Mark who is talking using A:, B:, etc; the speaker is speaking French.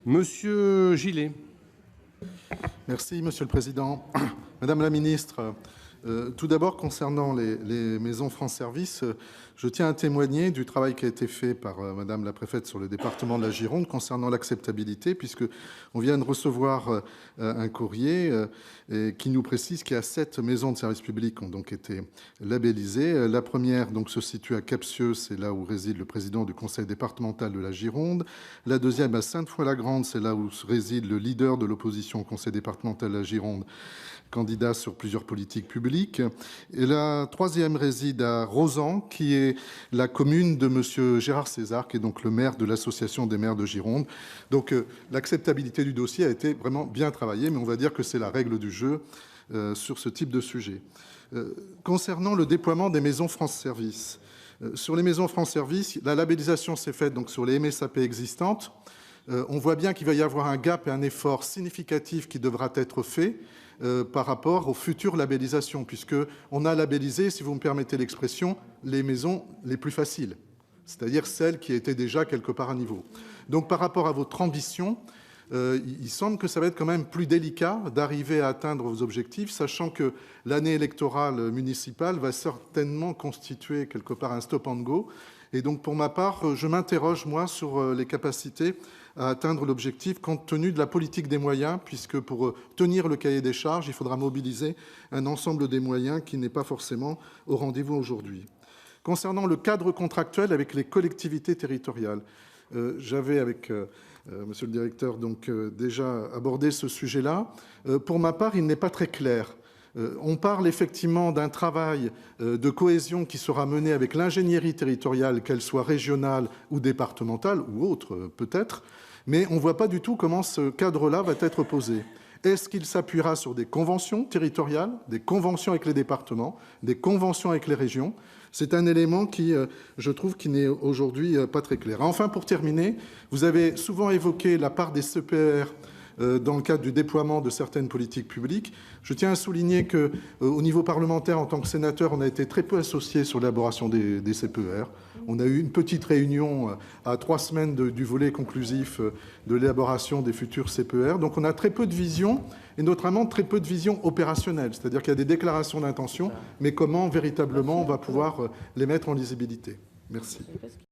A: Monsieur Gillet.
B: Merci, Monsieur le Président. Madame la Ministre, tout d'abord, concernant les maisons France Service, je tiens à témoigner du travail qui a été fait par Madame la Préfète sur le département de la Gironde concernant l'acceptabilité, puisqu'on vient de recevoir un courrier qui nous précise qu'il y a 7 maisons de services publics qui ont donc été labellisées. La première donc, se situe à Capsieux, c'est là où réside le président du conseil départemental de la Gironde. La deuxième à Sainte-Foy-la-Grande, c'est là où réside le leader de l'opposition au conseil départemental de la Gironde, candidat sur plusieurs politiques publiques. Et la troisième réside à Rozan, qui est la commune de Monsieur Gérard César, qui est donc le maire de l'Association des maires de Gironde. Donc l'acceptabilité du dossier a été vraiment bien travaillée, mais on va dire que c'est la règle du jeu sur ce type de sujet. Concernant le déploiement des maisons France Service, sur les maisons France Service, la labellisation s'est faite donc sur les MSAP existantes. On voit bien qu'il va y avoir un gap et un effort significatif qui devra être fait par rapport aux futures labellisations, puisqu'on a labellisé, si vous me permettez l'expression, les maisons les plus faciles, c'est-à-dire celles qui étaient déjà quelque part à niveau. Donc par rapport à votre ambition, il semble que ça va être quand même plus délicat d'arriver à atteindre vos objectifs, sachant que l'année électorale municipale va certainement constituer quelque part un stop and go. Et donc, pour ma part, je m'interroge, moi, sur les capacités à atteindre l'objectif compte tenu de la politique des moyens, puisque pour tenir le cahier des charges, il faudra mobiliser un ensemble des moyens qui n'est pas forcément au rendez-vous aujourd'hui. Concernant le cadre contractuel avec les collectivités territoriales, j'avais avec Monsieur le Directeur donc, déjà abordé ce sujet-là. Pour ma part, il n'est pas très clair. On parle effectivement d'un travail de cohésion qui sera mené avec l'ingénierie territoriale, qu'elle soit régionale ou départementale, ou autre peut-être, mais on ne voit pas du tout comment ce cadre-là va être posé. Est-ce qu'il s'appuiera sur des conventions territoriales, des conventions avec les départements, des conventions avec les régions? C'est un élément qui, je trouve, qui n'est aujourd'hui pas très clair. Enfin, pour terminer, vous avez souvent évoqué la part des CPER dans le cadre du déploiement de certaines politiques publiques. Je tiens à souligner qu'au niveau parlementaire, en tant que sénateur, on a été très peu associés sur l'élaboration des CPER. On a eu une petite réunion à 3 semaines du volet conclusif de l'élaboration des futurs CPER. Donc on a très peu de vision, et notamment très peu de vision opérationnelle. C'est-à-dire qu'il y a des déclarations d'intention, mais comment véritablement on va pouvoir les mettre en lisibilité. Merci.